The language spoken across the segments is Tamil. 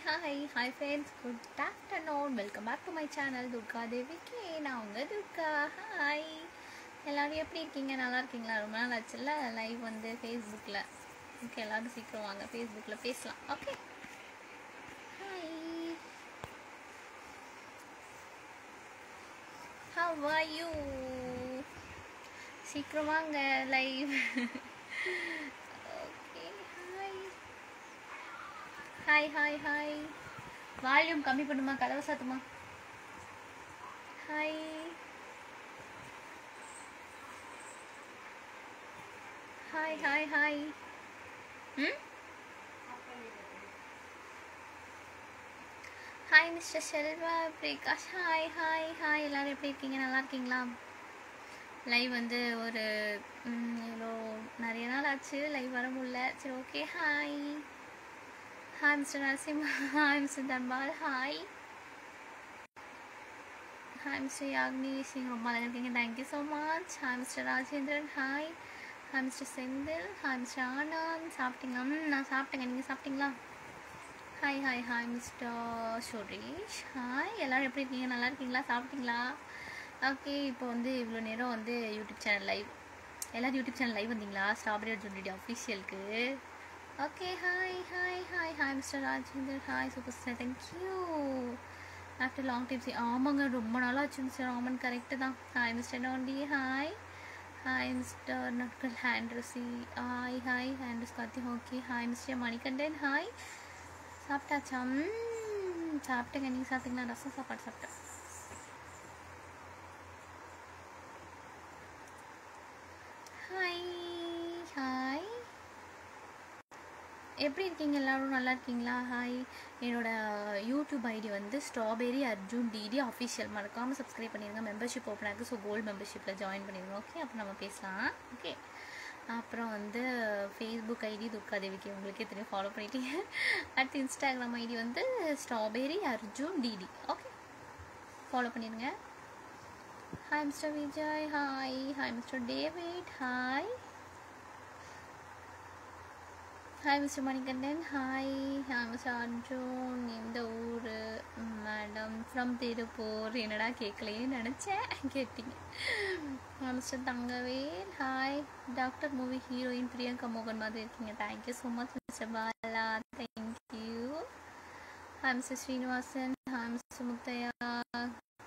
Hi friends, good afternoon. Welcome back to my channel Durga Devi K. நான் உங்க துர்கா. Hi. எல்லாரும் எப்படி இருக்கீங்க? நல்லா இருக்கீங்களா? ரொம்ப நாள் ஆச்சுல்ல லைவ் வந்து ஃபேஸ்புக்கில். ஓகே, எல்லாரும் சீக்கிரம் வாங்க ஃபேஸ்புக்கில் பேசலாம். Okay. Hi. How are you? சீக்கிரம் வாங்க லைவ். ஓகே. Hi. வால்யூம் கம்மி பண்ணுமா, கதவை சாத்துமா. Hi hi mister Selva Prakash. Hi எல்லாரும் எப்படி இருக்கீங்க? நல்லா இருக்கீங்களா? லைவ் வந்து ஒரு ஏதோ நிறைய நாள் ஆச்சு லைவ் வர முடியல. சரி, okay. Hi mister Narasimha. Hi mister Thanpal. Hi mister Yagni Singh. ரொம்ப நல்லா இருக்கீங்க, thank you so much. Hi mister Rajendran. Hi mister Senthil. Hi mister Anand. சாப்பிட்டீங்களா? நான் சாப்பிட்டேங்க, நீங்கள் சாப்பிட்டீங்களா? Hi mister Suresh. ஹாய் எல்லோரும் எப்படி இருக்கீங்க? நல்லா இருக்கீங்களா? சாப்பிட்டீங்களா? ஓகே, இப்போ வந்து இவ்வளோ நேரம் வந்து யூடியூப் சேனல் லைவ், எல்லோரும் யூடியூப் சேனல் லைவ் வந்தீங்களா? ஸ்ட்ராபெரி அர்ஜுன் அஃபிஷியலுக்கு. Okay. Hi mister Rajender. Hi super star, thank you. After long time. ஆமாங்க, ரொம்ப நாளாக ஆச்சு மிஸ்டர் ராமன். கரெக்டு தான். ஹாய் மிஸ்டர் நோண்டி. ஹாய் மிஸ்டர் நட்கல் ஹேண்ட்ரசி. ஹாய் ஹேண்ட்ரஸ் Karthi. Okay. Hi mister Manikandan. Hi. சாப்பிட்டாச்சா? சாப்பிட்டேங்க, நீங்கள் சாப்பிட்டீங்களா? ரசம் சாப்பாடு சாப்பிட்டேன். ஹாய் எப்படி இருக்கீங்க? எல்லோரும் நல்லா இருக்கீங்களா? ஹாய். என்னோட யூடியூப் ஐடி வந்து ஸ்ட்ராபெரி அர்ஜுன் டிடி அஃபிஷியல். மறக்காமல் சப்ஸ்கிரைப் பண்ணிடுங்க. மெம்பர்ஷிப் ஓப்பன் ஆகுது, ஸோ கோல்டு மெம்பர்ஷிப்பில் ஜாயின் பண்ணிடுங்க. ஓகே, அப்போ நம்ம பேசலாம். ஓகே. அப்புறம் வந்து ஃபேஸ்புக் ஐடி துர்கா தேவிக்கு உங்களுக்கே தெரியும், ஃபாலோ பண்ணிட்டீங்க. அடுத்து இன்ஸ்டாகிராம் ஐடி வந்து strawberry Arjun DD. Okay, follow பண்ணிடுங்க. Hi mister Vijay. Hi mister David. Hi mister Manikandan. Hi mister Arjun. இந்த ஊர் மேடம் ஃப்ரம் திருப்பூர். என்னடா கேட்கலையே நினச்சேன், கேட்டீங்க. Mister Thangavel. Hi. Doctor movie heroine Priyanka மோகன் மாதிரி இருக்கீங்க, thank you so much mister Bala, thank you. Hi mister Srinivasan. Hi mister Muthaiah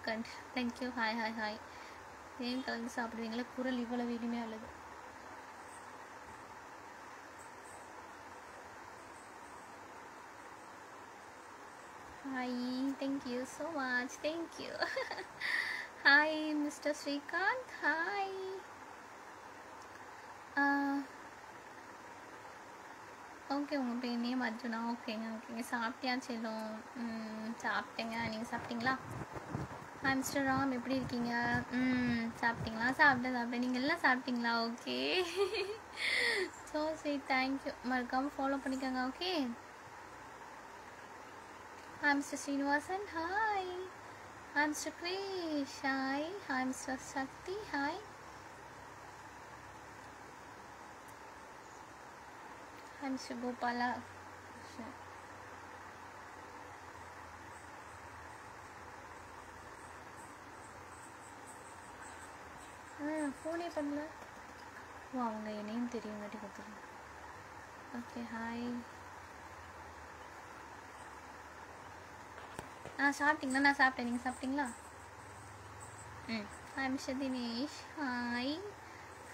கண்ட், தேங்க்யூ. ஹாய் ஏன் கலந்து சாப்பிடுவீங்களா? குரல் இவ்வளவு இனிமையாக உள்ளது. Hi, thank you so much. Thank you. Hi, Mr. Srikanth. Hi. Okay, உங்கள் பேர் நேம் அர்ஜுனா? ஓகேங்க. சாப்பிட்டியா? செல்லும். சாப்பிட்டேங்க, நீங்கள் சாப்பிட்டீங்களா? ஹாய் மிஸ்டர் ராம், எப்படி இருக்கீங்க? சாப்பிட்டீங்களா? சாப்பிட்டேன். நீங்கள் எல்லாம் சாப்பிட்டீங்களா? ஓகே. ஸோ சரி, தேங்க்யூ. மறக்காமல் ஃபாலோ பண்ணிக்கோங்க. Okay. Hi Mr. Srinivasan. Hi Mr. Krish. Hi Mr. Shakti. Hi Mr. Gopala. ஃபோனே பண்ணல. அவங்க என்னையும் தெரியுங்காட்டி கொடுத்துருங்க. ஓகே. ஹாய். சாப்பிட்டீங்களா? நான் சாப்பிட்டேன், நீங்கள் சாப்பிட்டீங்களா? Hi mister Dinesh.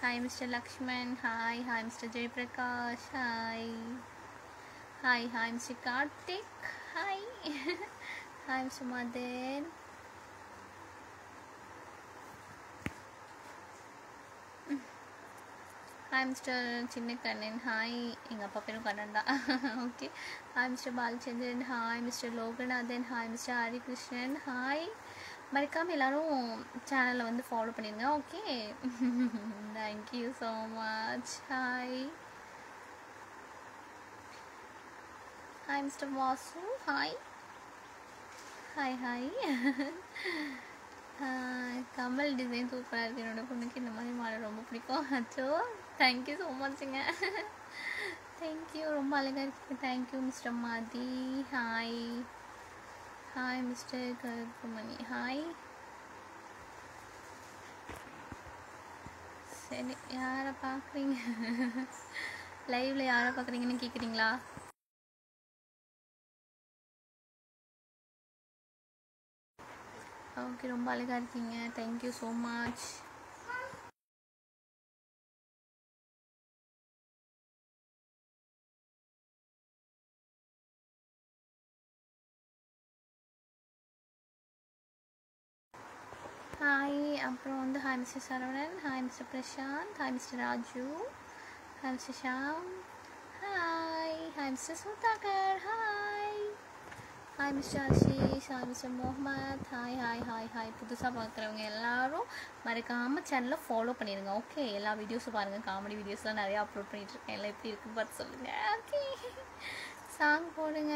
Hi mister Lakshman. Hi mister Jayaprakash. Hi mister Karthik. Hi mister Madan. Hi mister Chinna Kannan. Hi, எங்கள் அப்பா பேரும் கண்ணன் தான். Okay. Hi mister Balachandran. Hi mister Loganathan. Hi mister Harikrishnan. Hi. மறக்காமல் எல்லோரும் சேனலில் வந்து ஃபாலோ பண்ணிடுங்க. Okay. Thank you so much. Hi mister Vasu. Hi Kamal design சூப்பராக இருக்குது. என்னோட பொண்ணுக்கு இந்த மாதிரி மாடல் ரொம்ப பிடிக்கும். அச்சோ, தேங்க்யூ ஸோ மச்சுங்க. தேங்க்யூ, ரொம்ப அழகாக இருக்கீங்க. Thank you mister Mathi. Hi hi mister Karuppumani. Hi. சரி, யாரை பார்க்குறீங்க? லைவில் யாரை பார்க்குறீங்கன்னு கேட்குறீங்களா? ஓகே, ரொம்ப அழகாக இருக்கீங்க. Thank you so much. ஹாய். அப்புறம் வந்து hi mister Saravanan, hi mister Prashanth, hi mister Raju, hi mister Sham, hi hi mister Sudhakar, hi mister Ashish, hi mister Mohammed, hi. புதுசாக பார்க்குறவங்க எல்லாரும் மறக்காமல் சேனலை ஃபாலோ பண்ணிடுங்க. ஓகே, எல்லா வீடியோஸும் பாருங்கள். காமெடி வீடியோஸ்லாம் நிறையா அப்லோட் பண்ணிகிட்ருக்கேன். எல்லாம் எப்படி இருக்குன்னு பார்த்து சொல்லுங்கள். ஓகே, சாங் போடுங்க,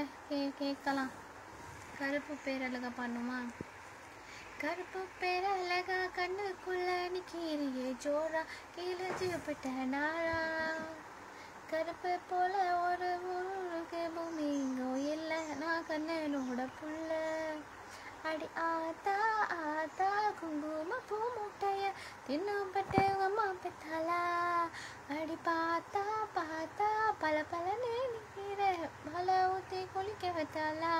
கேட்கலாம். கருப்பு பேரழகா பண்ணுமா? கருப்பு பேரழகா கண்ணுக்குள்ள நிக்கிறியே ஜோரா, கிழிஞ்சுப்பட்ட நாளா, கருப்பு போல ஒரு ஊருக்கு பூமி இங்கோ இல்லை, நான் கண்ணனோட புள்ள. அடி ஆத்தா ஆத்தா குங்கும பூ முட்டைய தின்னுப்பட்டு அம்மா பெத்தாளா, அடி பார்த்தா பார்த்தா பல பலன்னு நிற்கிற மலை ஊற்றி குளிக்க வைத்தாளா,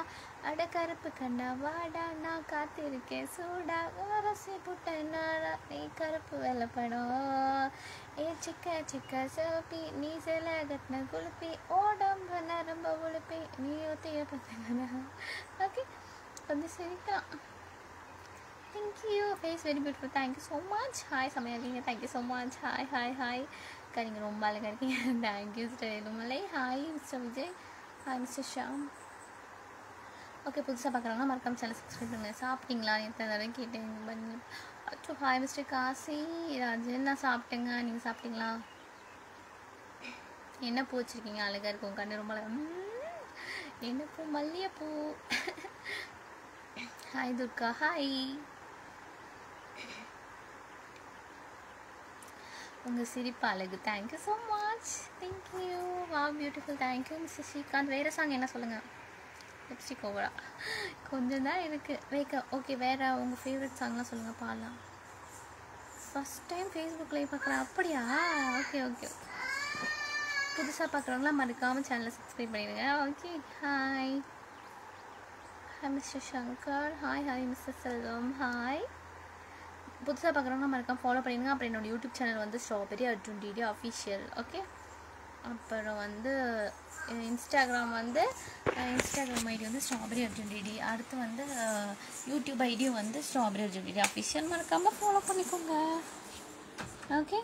அட கருப்பு கண்ணா வாடா, நான் காத்திருக்கேன் சூடா, ரசி புட்ட நாடா, நீ கருப்பு வெள்ளை படம், ஏ சிக்க சிவப்பி, நீ சில கட்டின குளிப்பி, ஓடம்பு நரம்ப உழுப்பி, நீ ஒத்திய பார்த்தா. ஓகே, கொஞ்சம் சிரிக்கலாம். Thank you, face very beautiful. Thank you so much. Hi, செம்மையாக இருக்கீங்க. Thank you so much. ஹாய். நீங்கள் ரொம்ப அழகாக இருக்கீங்க. Thank you mister Elumalai. Hi mister Vijay, hi mister Sham. Okay, புதுசாக பார்க்குறாங்கன்னா மறக்காம சேனல் சப்ஸ்கிரைப் பண்ணுங்கள். சாப்பிட்டீங்களா? எத்தனை தடவை கேட்டேன் பண்ணி. அச்சோ, ஹாய் மிஸ்டர் காசி ராஜன், நான் சாப்பிட்டேங்க. நீங்கள் சாப்பிட்டீங்களா? என்ன பூ வச்சுருக்கீங்க? அழகாக இருக்கும் கண்ணு, ரொம்ப அழகாக. என்ன பூ? மல்லிகைப்பூ. ஹாய் துர்கா. ஹாய். உங்கள் சிரிப்பு அழகு. Thank you so much. தேங்க்யூ. வா பியூட்டிஃபுல். Thank you mister Srikanth. வேறு சாங் என்ன சொல்லுங்கள்? லிப்ஸ்டிக் ஓவரா கொஞ்சம் தான் இருக்குது வைக்க. ஓகே, வேறு உங்கள் ஃபேவரட் சாங்லாம் சொல்லுங்கள், பாடலாம். ஃபஸ்ட் டைம் ஃபேஸ்புக்கில் பார்க்குறேன். அப்படியா? ஓகே. புதுசாக பார்க்குறவங்களாம் மறக்காமல் சேனலை சப்ஸ்கிரைப் பண்ணிடுங்க. Okay, hi mister Shankar. Hi mister Selvam. Hi. புதுசாக பார்க்குறவங்க மறக்காம ஃபாலோ பண்ணிடுங்க. அப்புறம் என்னோடய யூடியூப் சேனல் வந்து strawberry Arjun DD official. Okay, அப்புறம் வந்து இன்ஸ்டாகிராம் ஐடி வந்து ஸ்ட்ராபெரி அர்ஜுன் டிடி. அடுத்து வந்து யூடியூப் ஐடியும் வந்து ஸ்ட்ராபெரி அர்ஜுன் டிடி அஃபிஷியல். மறக்காமல் ஃபாலோ பண்ணிக்கோங்க. Okay,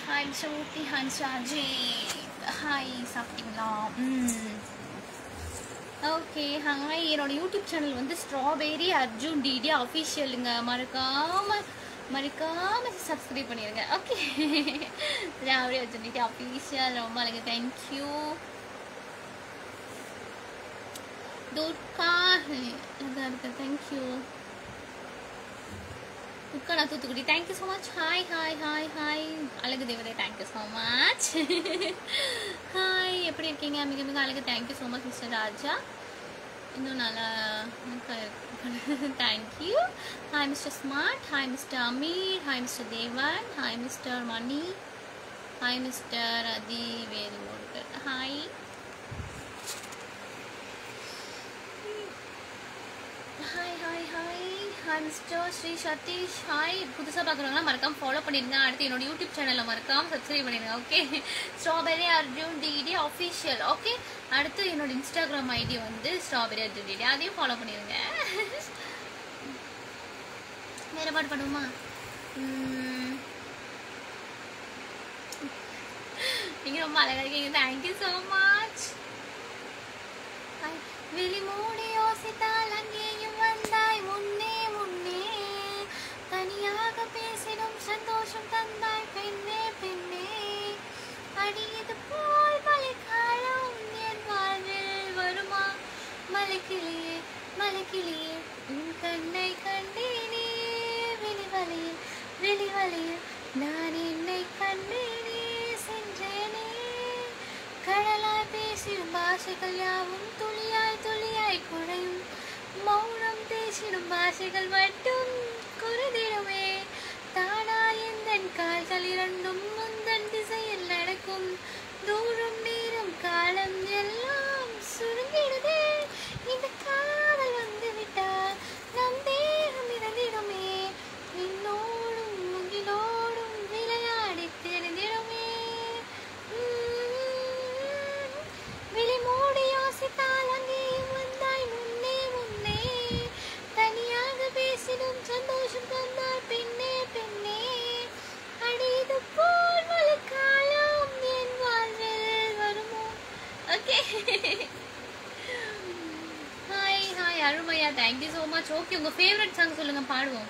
hi mister Ooty, hi mister Ajay. Hi, சாப்பிட்டீங்களா? Okay, hi. என்னோடய யூடியூப் சேனல் வந்து ஸ்ட்ராபெரி அர்ஜுன் டிடி அஃபிஷியலுங்க. மறக்காமல் சப்ஸ்கிரைப் பண்ணிடுங்க. Okay, strawberry Arjun DD official. ரொம்ப அழகு. தேங்க்யூ துர்கா. இதாக இருக்கு. தேங்க்யூ துர்கா. நான் Thoothukudi. Thank you so much. Hi அழகு தேவதே. Thank you so much. ஹாய், எப்படி இருக்கீங்க? மிக மிக அழகு. Thank you so much mister Raja. இன்னும் நல்லா thank you. Hi mister smart. Hi mister Ameer. Hi mister Devan. Hi mister Mani. Hi mister Adhi Velumurugan. Hi. Hi mister Sri Sathish. Hi. புதுசாக பார்க்குறவங்களாம் மறக்காமல் ஃபாலோ பண்ணிடுங்க. அடுத்து என்னோட யூடியூப் சேனலில் மறக்காமல் சப்ஸ்கிரைப் பண்ணிடுங்க. Okay, strawberry Arjun DD official. Okay, அடுத்து என்னோட இன்ஸ்டாகிராம் ஐடி வந்து ஸ்ட்ராபெரி அர்ஜுன் டிடி, அதையும் ஃபாலோ பண்ணிடுங்க. வேறு பாட்டு பண்ணுவோமா? நீங்கள் ரொம்ப அழகாக இருக்கீங்க. Thank you so much. விழி மூடி யோசித்தால் அங்கேயும் வந்தாய் முன்னே தனியாக பேசிடும் சந்தோஷம் தந்தாய் பெண்ணே அடியது போல் மழைக்காலம் என் வாழ்வில் வருமா? மலைக்கிளியே உன் கண்ணை கண்டேனே விழிவலை நான் என்னை கண்டேனே சென்றேனே கடலாய் பேசிடும் பாஷைகள் யாவும் துளியாய் துளியாய் குறையும் மௌனம் பேசிடும் பாஷைகள் மட்டும் குருதிடுமே தானா எந்தன் கால்கள் இரண்டும் முந்தன் திசையில் நடக்கும் தூரம் நேரம் காலம் எல்லாம் சுருங்கிடுதே இந்த காதல் வந்து விட்டால் நம் தேகம் இறந்திடுமே விண்ணோடும் முகிலோடும் விளையாடி தெரிந்திடுமே விழி மூடி யோசித்தால் அங்கேயும் வந்தாய் முன்னே முன்னே தனியாக பேசிடும் சந்தோஷம் தந்தால் பெண்ணே பெண்ணே அடிது போல் மழைக்காலம் என் வாழ்வில் வருமோ ஓகே ஹாய் ஹாய் அருமையா தேங்க்யூ ஸோ மச் ஓகே உங்கள் ஃபேவரட் சாங் சொல்லுங்கள் பாடுவோம்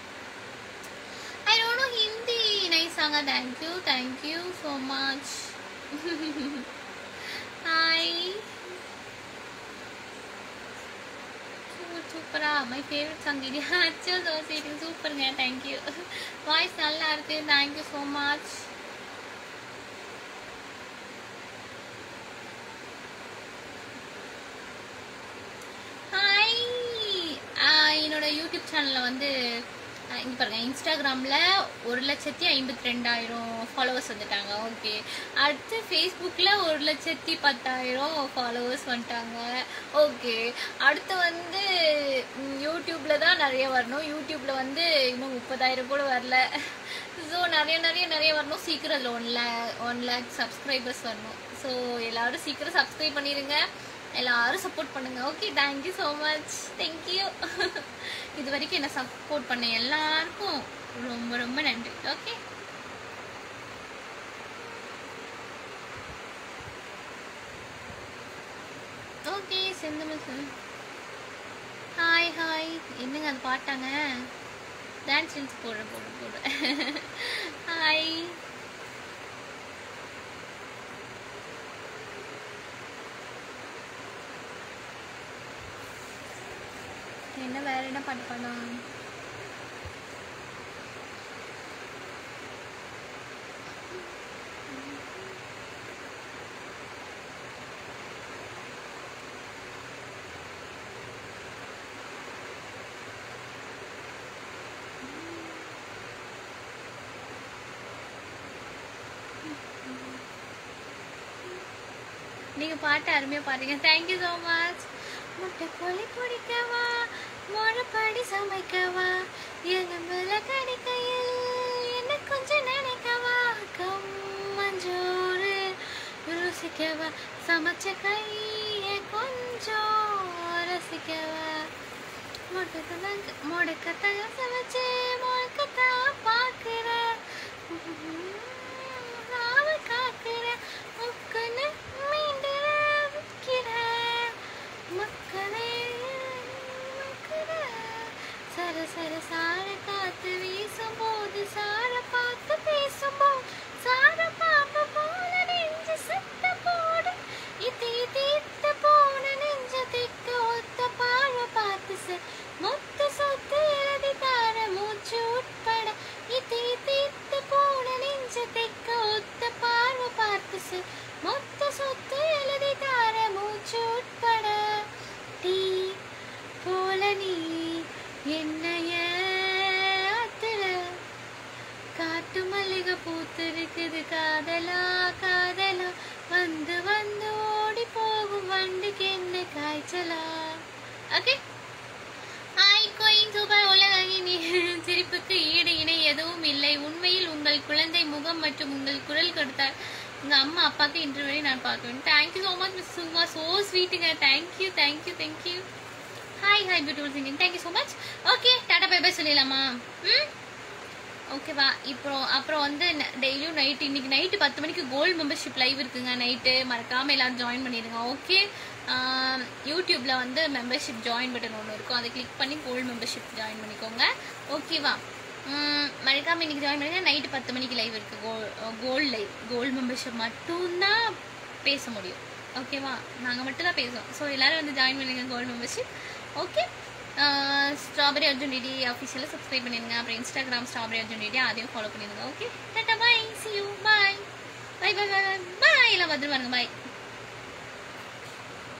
I don't know Hindi nice சாங்கா தேங்க்யூ ஸோ மச் ஹாய் சூப்பரா மை ஃபேவரட் சாங் இது அச்சோ சோசிட்டி சூப்பருங்க தேங்க்யூ வாய்ஸ் நல்லா இருக்கு தேங்க்யூ ஸோ மச் ஹாய் என்னோட யூடியூப் சேனலில் வந்து இங்கே பாருங்க இன்ஸ்டாகிராமில் 1,52,000 ஃபாலோவர்ஸ் வந்துட்டாங்க ஓகே அடுத்து ஃபேஸ்புக்கில் 1,10,10,000 ஃபாலோவர்ஸ் வந்துட்டாங்க ஓகே அடுத்து வந்து யூடியூப்பில் தான் நிறைய வரணும் யூடியூப்பில் வந்து இன்னும் 30,000 கூட வரல ஸோ நிறைய வரணும் சீக்கிரம் அதில் 1 lakh சப்ஸ்கிரைபர்ஸ் வரணும் ஸோ எல்லோரும் சீக்கிரம் சப்ஸ்கிரைப் பண்ணிடுங்க எல்லாரும் சப்போர்ட் பண்ணுங்க okay thank you so much thank you இது வரைக்கும் என்ன சப்போர்ட் பண்ண எல்லாருக்கும் ரொம்ப ரொம்ப நன்றி ஓகே ஓகே செந்தமிழ் ஹாய் ஹாய் என்னங்க அது பாட்டாங்க டான்ஸ் ரீல்ஸ் போடுறேன் ஹாய் என்ன வேற என்ன பாட்டு பாடலாம் நீங்க பாட்டு அருமையா பாடுறீங்க தேங்க்யூ ஸோ மச் முட்டை கோழி பிடிக்கவா முறைப்படி சமைக்கவா எலும்புல கடிக்கையில் என்ன கொஞ்சம் நினைக்கவா கம்மஞ்சோறு ருசிக்கவா சமைச்ச கைய கொஞ்சம் ரசிக்கவா முடக்கத்தான் சமைச்சு முழக்கத்தான் பார்க்கிற காக்கிற முக்கன்னு மீண்டுற விற்கிற மக்களே சர சர சார காத்து வீசும் போது சார பார்த்து பேசும்போது சார பாம்பு போல நெஞ்சு சத்த போடு இத்த போன நெஞ்ச திக்க ஒத்த பார்வை பார்த்து மொத்த சொத்து எழுதி தார மூச்சு உட்பட இத்த போன நெஞ்ச திக்க ஒத்த பார்வை பார்த்து மொத்த சொத்து எழுதி தார மூச்சு உட்பட டீ போல நீ என்னைய ஆத்துல காட்டு மல்லிகை பூத்திருக்குது காதலா காதலா வந்து வந்து ஓடி போகும் வண்டிக்கு என்ன காய்ச்சலா ஓகே ஹாய் கோயின் சூப்பர் உலகின் சிரிப்புக்கு ஈடு இணை எதுவும் இல்லை உண்மையில் உங்கள் குழந்தை முகம் மற்றும் உங்கள் குரல் கொடுத்தார் உங்கள் அம்மா அப்பாவுக்கு இன்று வரை நான் பார்க்குவேன் thank you so much miss Suma so ஸ்வீட்டுங்க thank you hi beautiful singing thank you so much okay tata bye bye சொல்லிடலாமா ஓகேவா அப்புறம் வந்து டெய்லியும் நைட்டு இன்னைக்கு நைட்டு 10 மணிக்கு கோல்டு மெம்பர்ஷிப் லைவ் இருக்குங்க நைட்டு மறக்காமல் எல்லாரும் ஜாயின் பண்ணிடுங்க ஓகே யூடியூப்பில் வந்து மெம்பர்ஷிப் ஜாயின் பட்டன் ஒன்று இருக்கும் அதை கிளிக் பண்ணி கோல்டு மெம்பர்ஷிப் ஜாயின் பண்ணிக்கோங்க ஓகேவா மறக்காமல் இன்னைக்கு ஜாயின் பண்ணிங்கன்னா நைட்டு 10 மணிக்கு லைவ் இருக்குது கோல்டு மெம்பர்ஷிப் மட்டும்தான் பேச முடியும் ஓகேவா நாங்கள் மட்டும் தான் பேசுவோம் ஸோ எல்லோரும் வந்து ஜாயின் பண்ணிடுங்க gold membership okay strawberry Arjun DD அஃபிஷியலாக சப்ஸ்கிரைப் பண்ணிடுங்க. அப்புறம் இன்ஸ்டாகிராம் ஸ்ட்ராபெரி அர்ஜுன் டிடி அதையும் ஃபாலோ பண்ணிடுங்க. Okay tata bye, see you, bye bye bye bye bye, எல்லாம் பத்திரமா இருங்க, பாய்.